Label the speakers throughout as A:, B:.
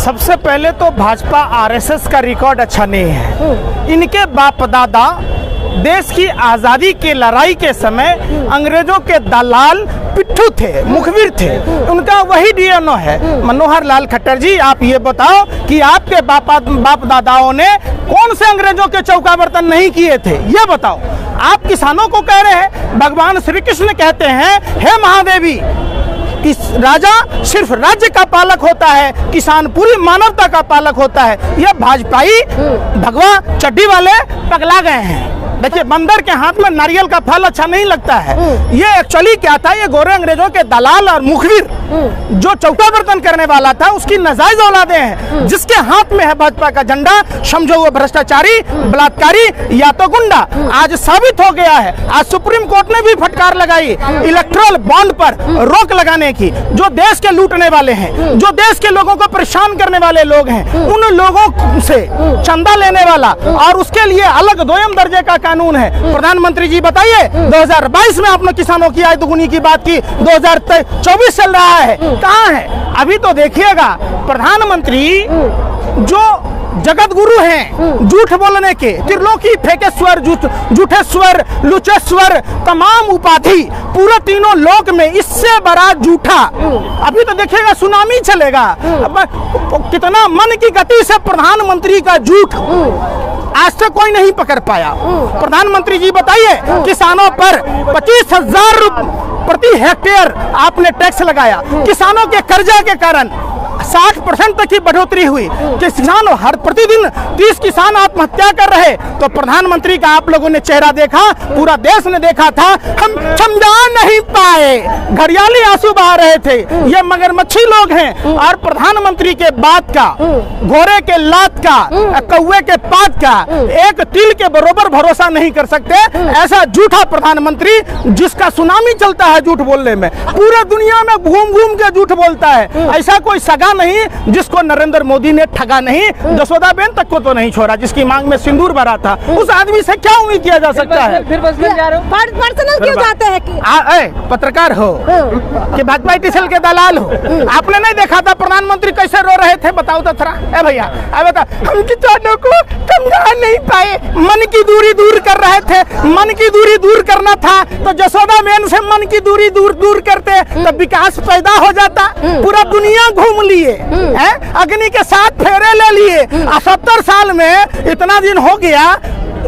A: सबसे पहले तो भाजपा आरएसएस का रिकॉर्ड अच्छा नहीं है। इनके बाप दादा देश की आज़ादी की लड़ाई के समय अंग्रेजों के दलाल पिट्ठू थे, मुखबिर थे, उनका वही डीएनओ है। मनोहर लाल खट्टर जी, आप ये बताओ कि आपके बाप दादाओं ने कौन से अंग्रेजों के चौका बर्तन नहीं किए थे, ये बताओ। आप किसानों को कह रहे हैं, भगवान श्री कृष्ण कहते हैं, हे महादेवी, कि राजा सिर्फ राज्य का पालक होता है, किसान पूरी मानवता का पालक होता है। ये भाजपाई भगवा चड्डी वाले पगला गए हैं। देखिए, बंदर के हाथ में नारियल का फल अच्छा नहीं लगता है। ये एक्चुअली क्या था, ये गोरे अंग्रेजों के दलाल और मुखबिर जो चौका बर्तन करने वाला था, उसकी नाजायज औलादे हैं। जिसके हाथ में है भाजपा का झंडा, समझो वो भ्रष्टाचारी, बलात्कारी या तो गुंडा। आज साबित हो गया है। आज सुप्रीम कोर्ट ने भी फटकार लगाई इलेक्ट्रल बॉन्ड पर रोक लगाने की। जो देश के लूटने वाले हैं, जो देश के लोगों को परेशान करने वाले लोग हैं, उन लोगों से चंदा लेने वाला और उसके लिए अलग दोयम दर्जे का कानून है। प्रधानमंत्री जी बताइए, 2022 में आपने किसानों की आय दुगुनी की बात की, 2024 चल रहा है, कहाँ है? अभी तो देखिएगा, प्रधानमंत्री जो जगत गुरु हैं झूठ बोलने के, त्रिलोकी, फेकेश्वर, झूठेश्वर, लुचेश्वर, तमाम उपाधि पूरे तीनों लोक में, इससे बड़ा झूठा अभी तो देखिएगा सुनामी चलेगा। कितना मन की गति से प्रधानमंत्री का झूठ आज तक कोई नहीं पकड़ पाया। प्रधानमंत्री जी बताइए, किसानों पर 25,000 रुपये प्रति हेक्टेयर आपने टैक्स लगाया। किसानों के कर्जा के कारण 60% तक की बढ़ोतरी हुई। किसान हर प्रतिदिन 30 किसान आत्महत्या कर रहे। तो प्रधानमंत्री का आप लोगों ने चेहरा देखा, पूरा देश ने देखा था, हम समझा नहीं पाए, घड़ियाली आंसू बहा रहे थे। ये मगरमच्छी लोग हैं और प्रधानमंत्री के बात का, घोड़े के लात का, कौवे के पात का एक तिल के बरोबर भरोसा नहीं कर सकते। ऐसा झूठा प्रधानमंत्री जिसका सुनामी चलता है झूठ बोलने में, पूरे दुनिया में घूम घूम के झूठ बोलता है। ऐसा कोई सगा नहीं जिसको नरेंद्र मोदी ने ठगा नहीं, जसोदाबेन तक को तो नहीं छोड़ा, जिसकी मांग में सिंदूर भरा था। उस आदमी से क्या उम्मीद किया जा सकता है?
B: फिर बस में जा रहे हो, पर्सनल क्यों जाते हैं कि
A: पत्रकार हो कि भाजपा टीसल के दलाल हो? आपने नहीं देखा था प्रधानमंत्री कैसे रो रहे थे? बताओ तो थोड़ा। ए भैया, बता, हम किसानों को समझा नहीं पाए, मन की दूरी दूर कर रहे थे। मन की दूरी दूर करना था तो जसोदाबेन से मन की दूरी दूर करते तो विकास पैदा हो जाता। पूरा दुनिया घूम लिए, अग्नि के 7 फेरे ले लिए, 70 साल में इतना दिन हो गया,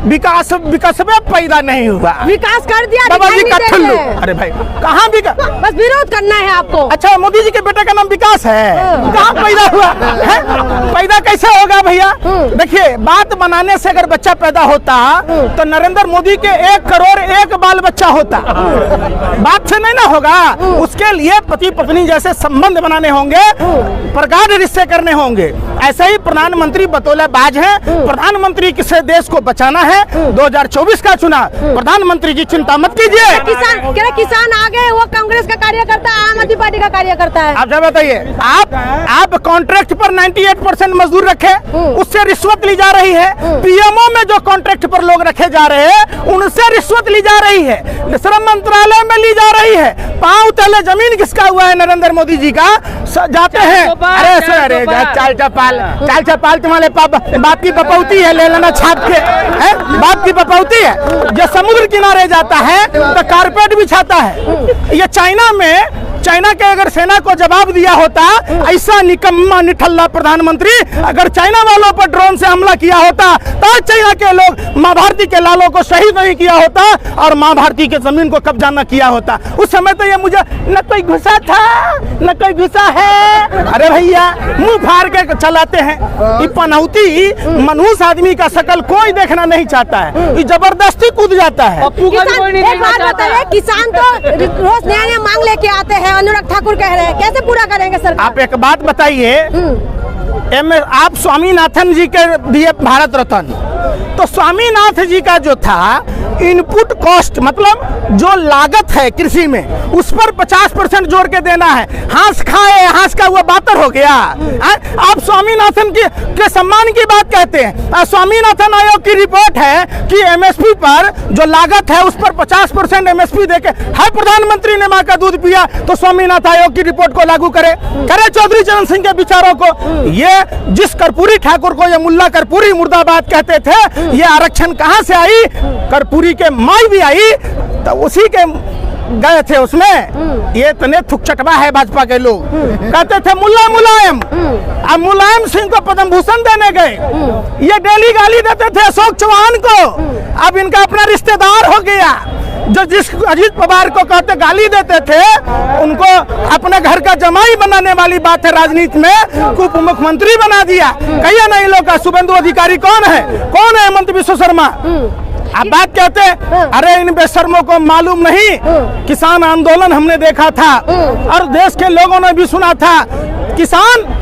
A: विकास पैदा नहीं हुआ।
B: विकास कर दिया
A: बाबा जी का ठुल्लू। अरे भाई, कहाँ विकास?
B: बस विरोध करना है आपको। अच्छा,
A: मोदी जी के बेटे का नाम विकास है, कहाँ पैदा हुआ है? पैदा कैसे होगा भैया? देखिए, बात बनाने से अगर बच्चा पैदा होता तो नरेंद्र मोदी के 1 करोड़ 1 बाल बच्चा होता। बात से नहीं ना होगा। उसके लिए पति पत्नी जैसे संबंध बनाने होंगे, प्रगाढ़ रिश्ते करने होंगे। ऐसे ही प्रधानमंत्री बतौलेबाज है। प्रधानमंत्री से देश को बचाना है। 2024 का चुनाव, प्रधानमंत्री जी चिंता मत कीजिए।
B: किसान आ गए, वो कांग्रेस का कार्यकर्ता, आम आदमी पार्टी का कार्यकर्ता है।
A: आप जब बताइए, आप कॉन्ट्रैक्ट पर 98% मजदूर रखे, उससे रिश्वत ली जा रही है। पीएमओ में जो कॉन्ट्रैक्ट पर लोग रखे जा रहे हैं, उनसे रिश्वत ली जा रही है। श्रम मंत्रालय में ली जा रही है। पांव तले जमीन घिसका हुआ है नरेंद्र मोदी जी का। जाते हैं, अरे चाल चपाल तुम्हारे बाप की बपौती है, ले लेना छाप के, बाप की बपौती है। जो समुद्र किनारे जाता है तो कारपेट बिछाता है। ये चाइना के अगर सेना को जवाब दिया होता, ऐसा निकम्मा निठल्ला प्रधानमंत्री अगर चाइना वालों पर ड्रोन से हमला किया होता तो चाइना के लोग माँ भारती के लालों को शहीद नहीं किया होता और माँ भारती के जमीन को कब्जा न किया होता। उस समय तो ये मुझे न कोई घुसा था न कोई घुसा है। अरे भैया, मुंह फाड़ के चलाते हैं। ये पनौती मनहूस आदमी का शकल कोई देखना नहीं चाहता है, ये जबरदस्ती कूद जाता है।
B: किसान तो रोज नया मांग लेके आते हैं, अनुराग ठाकुर कह रहे हैं, कैसे पूरा करेंगे सरकार?
A: आप एक बात बताइए, आप स्वामीनाथन जी के दिए भारत रत्न, तो स्वामीनाथ जी का जो था इनपुट कॉस्ट मतलब जो लागत है कृषि में उस पर 50% जोड़ के देना है। हांस खाए हांस का वो बातर हो गया। आप स्वामीनाथन के सम्मान की बात कहते हैं। स्वामीनाथन आयोग की रिपोर्ट है कि एमएसपी पर जो लागत है उस पर 50% एमएसपी देके है। प्रधानमंत्री ने मां का दूध पिया तो स्वामीनाथन आयोग की रिपोर्ट को लागू करे चौधरी चरण सिंह के विचारों को। ये जिस कर्पूरी ठाकुर को ये मुल्ला कर्पूरी मुर्दाबाद कहते थे, ये आरक्षण कहां से आई? कर्पूरी के माई भी आई तो उसी के गए थे उसमें। ये इतने थुकचटवा है भाजपा के लोग, कहते थे मुल्ला मुलायम। अब मुलायम सिंह को पद्म भूषण देने गए, ये डेली गाली देते थे अशोक चौहान को। अब इनका अपना रिश्तेदार हो गया जो जिस अजीत पवार को कहते गाली देते थे उनको अपने घर का जमाई बनाने वाली बात है राजनीति में, उप मुख्यमंत्री बना दिया। कहिए ना इन लोग का शुभेंदु अधिकारी कौन है हेमंत विश्व शर्मा। आप बात कहते अरे इन बेशर्मों को मालूम नहीं, किसान आंदोलन हमने देखा था और देश के लोगों ने भी सुना था। किसान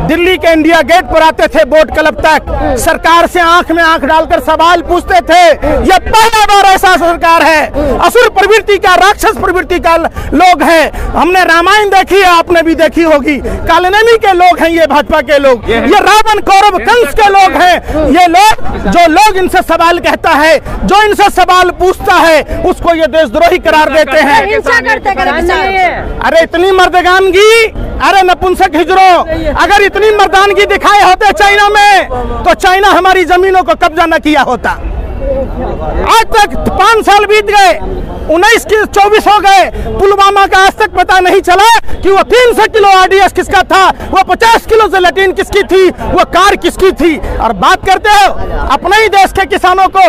A: दिल्ली के इंडिया गेट पर आते थे बोट क्लब तक, सरकार से आंख में आंख डालकर सवाल पूछते थे। यह पहला बार ऐसा सरकार है, असुर प्रवृत्ति का राक्षस प्रवृत्ति का लोग हैं। हमने रामायण देखी है, आपने भी देखी होगी। कालनेमी के लोग हैं ये भाजपा के लोग, ये रावण कौरव कंस के लोग हैं। ये लोग जो लोग इनसे सवाल कहता है, जो इनसे सवाल पूछता है उसको ये देशद्रोही करार देते हैं। अरे इतनी मर्दगानगी, अरे नपुंसक हिजरो, अगर इतनी मर्दानगी दिखाए होते चाइना में तो चाइना हमारी जमीनों को कब्जा न किया होता। आज तक 5 साल बीत गए, 19 की 24 हो गए, पुलवामा का आज तक पता नहीं चला कि वो 300 किलो आरडीएक्स किसका था, वो 50 किलो जिलेटिन किसकी थी, वो कार किसकी थी। और बात करते हो अपने ही देश के किसानों को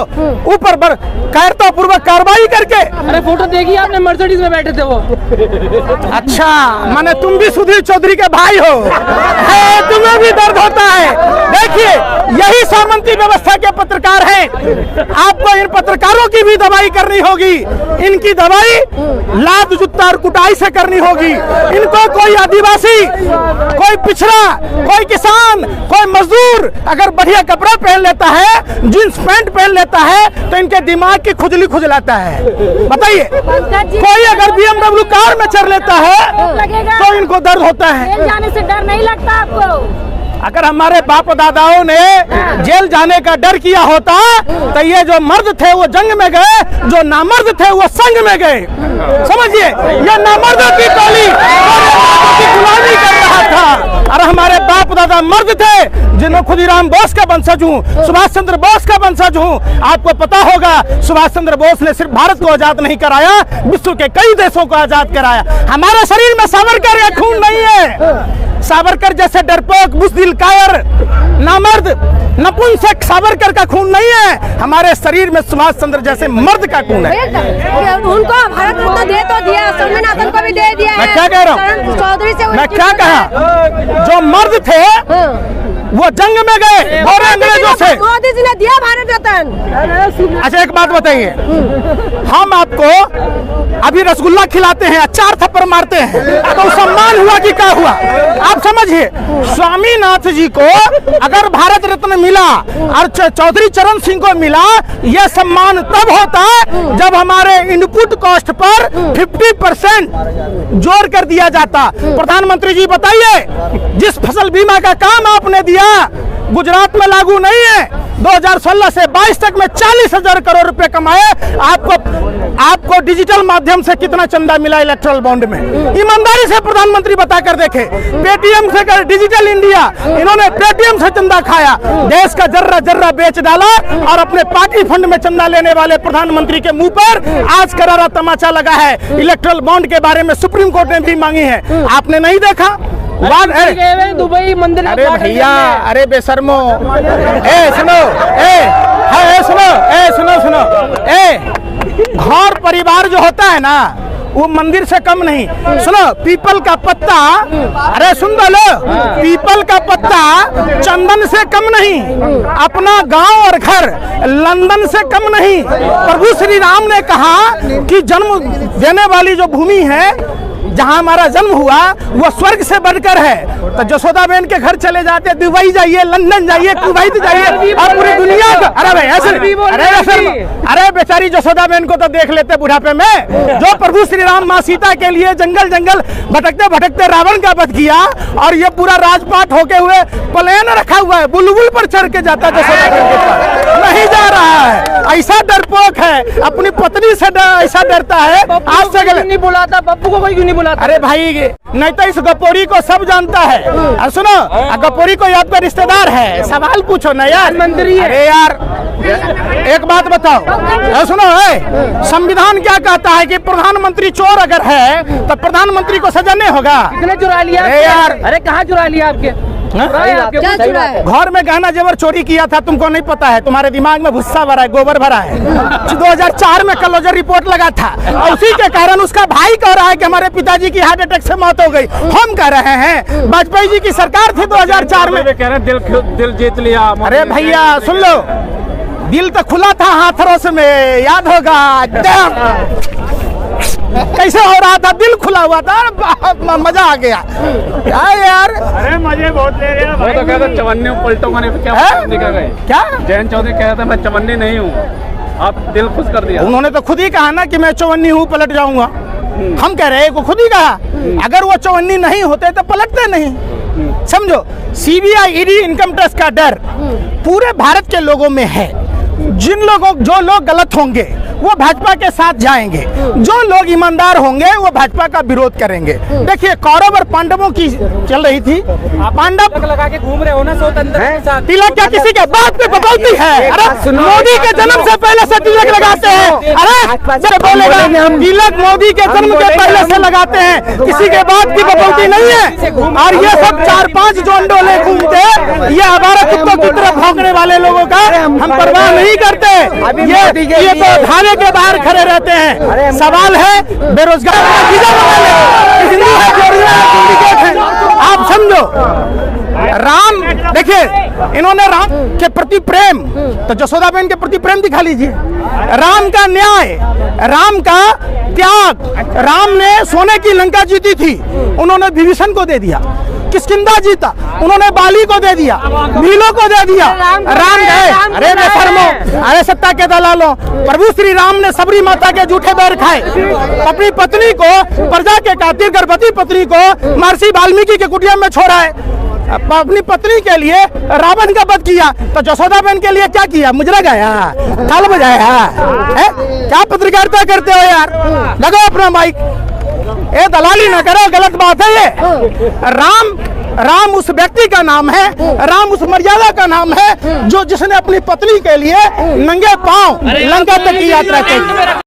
A: ऊपर कायरता पूर्वक कार्रवाई करके।
C: अरे फोटो देखी आपने, मर्सिडीज में बैठे थे वो।
A: अच्छा, माने तुम भी सुधीर चौधरी के भाई हो, तुम्हें भी दर्द होता है। देखिए यही सामंती व्यवस्था के पत्रकार हैं। आपको इन पत्रकारों की भी दवाई करनी होगी, इनकी दवाई लात जुत्ता और कुटाई से करनी होगी। इनको कोई आदिवासी, कोई पिछड़ा, कोई किसान, कोई मजदूर अगर बढ़िया कपड़ा पहन लेता है, जींस पैंट पहन लेता है तो इनके दिमाग की खुजली खुजलाता है। बताइए, कोई अगर BMW कार में चढ़ लेता है तो इनको दर्द होता है।
B: जाने से डर नहीं लगता आपको?
A: अगर हमारे बाप दादाओं ने जेल जाने का डर किया होता तो ये जो मर्द थे वो जंग में गए, जो नामर्द थे वो संग में गए। समझिए, ये नामर्दों की टोली की गुलामी कर रहा था और हमारे बाप दादा मर्द थे जिन्होंने खुदीराम बोस का वंशज हूँ, सुभाष चंद्र बोस का वंशज हूँ। आपको पता होगा सुभाष चंद्र बोस ने सिर्फ भारत को आजाद नहीं कराया, विश्व के कई देशों को आजाद कराया। हमारे शरीर में सावरकर का खून नहीं है। सावरकर जैसे डरपोक, बुज़दिल, कायर, नामर्द, नपुंसक सावरकर का खून नहीं है। हमारे शरीर में सुभाष चंद्र जैसे मर्द का खून है।
B: उनको भारत रत्न दे तो दिया, स्वामीनाथन को भी दे दिया।
A: मैं क्या कह रहा हूँ,
B: चौधरी से
A: मैं क्या कहा, जो मर्द थे वो जंग में गए और अंग्रेजों से।
B: मोदी जी ने दिया भारत रत्न।
A: अच्छा एक बात बताइए, हम आपको अभी रसगुल्ला खिलाते हैं, 4 थप्पड़ मारते हैं तो सम्मान हुआ कि क्या हुआ? आप समझिए, स्वामीनाथन जी को अगर भारत रत्न मिला और चौधरी चरण सिंह को मिला, यह सम्मान तब होता जब हमारे इनपुट कॉस्ट पर 50% जोड़ कर दिया जाता। प्रधानमंत्री जी बताइए, जिस फसल बीमा का काम आपने दिया गुजरात में लागू नहीं है। 2016 से 22 तक में 40,000 करोड़ रुपए कमाए। आपको डिजिटल माध्यम से कितना चंदा मिला इलेक्ट्रल बॉन्ड में? ईमानदारी से प्रधानमंत्री बताकर देखे। पेटीएम से कर डिजिटल इंडिया, इन्होंने पेटीएम से चंदा खाया, देश का जर्रा जर्रा बेच डाला और अपने पार्टी फंड में चंदा लेने वाले प्रधानमंत्री के मुंह पर आज करारा तमाचा लगा है। इलेक्ट्रल बॉन्ड के बारे में सुप्रीम कोर्ट ने भी मांगी है, आपने नहीं देखा?
C: दुबई मंदिर।
A: अरे भैया, अरे बेशर्मो, सुनो, सुनो, घर परिवार जो होता है ना वो मंदिर से कम नहीं। सुनो, पीपल का पत्ता, अरे सुन लो, पीपल का पत्ता चंदन से कम नहीं, अपना गांव और घर लंदन से कम नहीं। प्रभु श्री राम ने कहा कि जन्म देने वाली जो भूमि है जहाँ हमारा जन्म हुआ वो स्वर्ग से बढ़कर है। तो जसोदा बहन के घर चले जाते, दुबई जाइए, लंदन जाइए, कुवैत जाइए, और पूरी दुनिया को, अरे भाई अरे बेचारी जसोदा बहन को तो देख लेते बुढ़ापे में, जो प्रभु श्री राम माँ सीता के लिए जंगल जंगल भटकते भटकते रावण का वध किया, और ये पूरा राजपाट होके हुए प्लेन रखा हुआ है, बुलबुल पर चढ़ के जाता जसोदा बहन के पास, नहीं जा रहा है। ऐसा डरपोक है, अपनी पत्नी से ऐसा डरता है। आज से
C: नहीं बुलाता, पप्पू को कोई क्यों नहीं बुलाता?
A: अरे भाई नहीं तो इस गपोरी को सब जानता है। और सुनो, गपोरी कोई आपका रिश्तेदार है, सवाल पूछो ना यार।
C: मंत्री है।
A: अरे यार एक बात बताओ, सुनो संविधान क्या कहता है कि प्रधानमंत्री चोर अगर है तो प्रधानमंत्री को सजा नहीं होगा?
C: कितने चुरा लिया?
A: अरे यार,
C: अरे कहाँ चुरा लिया आपके?
B: क्या चुरा है?
A: घर में गहना जेवर चोरी किया था, तुमको नहीं पता है? तुम्हारे दिमाग में भुस्सा भरा है, गोबर भरा है। 2004 में कलोजर रिपोर्ट लगा था, और उसी के कारण उसका भाई कह रहा है कि हमारे पिताजी की हार्ट अटैक से मौत हो गई। हम कह रहे हैं वाजपेयी जी की सरकार थी 2004 में,
D: कह रहे दिल जीत लिया।
A: अरे भैया सुन लो, दिल तो खुला था हाथरस में, याद होगा कैसे हो रहा था, दिल खुला हुआ था, मजा आ गया। क्या यार,
D: अरे मजे बहुत ले रहे हैं। वो तो कहता चवन्नी पलटूंगा नहीं, क्या गए?
A: क्या
D: जयंत चौधरी कह रहा था मैं चवन्नी नहीं हूँ, आप दिल खुश कर दिया।
A: उन्होंने तो खुद ही कहा ना कि मैं चवन्नी हूँ, पलट जाऊंगा। हम कह रहे हैं, वो खुद ही कहा, अगर वो चवन्नी नहीं होते तो पलटते नहीं। समझो, सीबीआई ईडी इनकम टैक्स का डर पूरे भारत के लोगों में है। जो लोग गलत होंगे वो भाजपा के साथ जाएंगे, जो लोग ईमानदार होंगे वो भाजपा का विरोध करेंगे। देखिए, कौरव और पांडवों की चल रही थी, पांडव
C: लगा के घूम रहे हो ना स्वतंत्र के साथ।
A: तिलक क्या किसी के बात पे बबौती है? अरे मोदी के जन्म से पहले से तिलक लगाते हैं। अरे जब बोलेगा तिलक मोदी के जन्म के पहले से लगाते हैं, किसी के बात की बबौती नहीं है। और ये सब 4-5 जोंडोले घूमते, ये हमारा कुत्तों की तरफ भौंकने वाले लोगों का हम परवाह नहीं करते। ये तो थाने के बाहर खड़े रहते हैं। सवाल है बेरोजगार, हिंदू है, आप समझो। राम, देखिए इन्होंने राम के प्रति प्रेम, तो जसोदा बहन के प्रति प्रेम दिखा लीजिए। राम का न्याय, राम का त्याग, राम ने सोने की लंका जीती थी, उन्होंने विभीषण को दे दिया। किष्किंधा जीता, उन्होंने बाली को दे दिया, भीलों को दे दिया। राम गए, अरे बेशर्मो, अरे सत्ता के दलालों, प्रभु श्री राम ने सबरी माता के जूठे बैर खाए, अपनी पत्नी को, प्रजा के खातिर गर्भवती पत्नी को महर्षि वाल्मीकि के कुटिया में छोड़ा है। अपनी पत्नी के लिए रावण का वध किया, तो जसोदा बहन के लिए क्या किया? मुजरा गाया, ताल बजाया है? क्या पत्रकारिता करते हो यार? लगाओ अपना माइक, ये दलाली ना करो, गलत बात है ये। राम उस व्यक्ति का नाम है, राम उस मर्यादा का नाम है जो जिसने अपनी पत्नी के लिए नंगे पांव लंका तक की यात्रा की।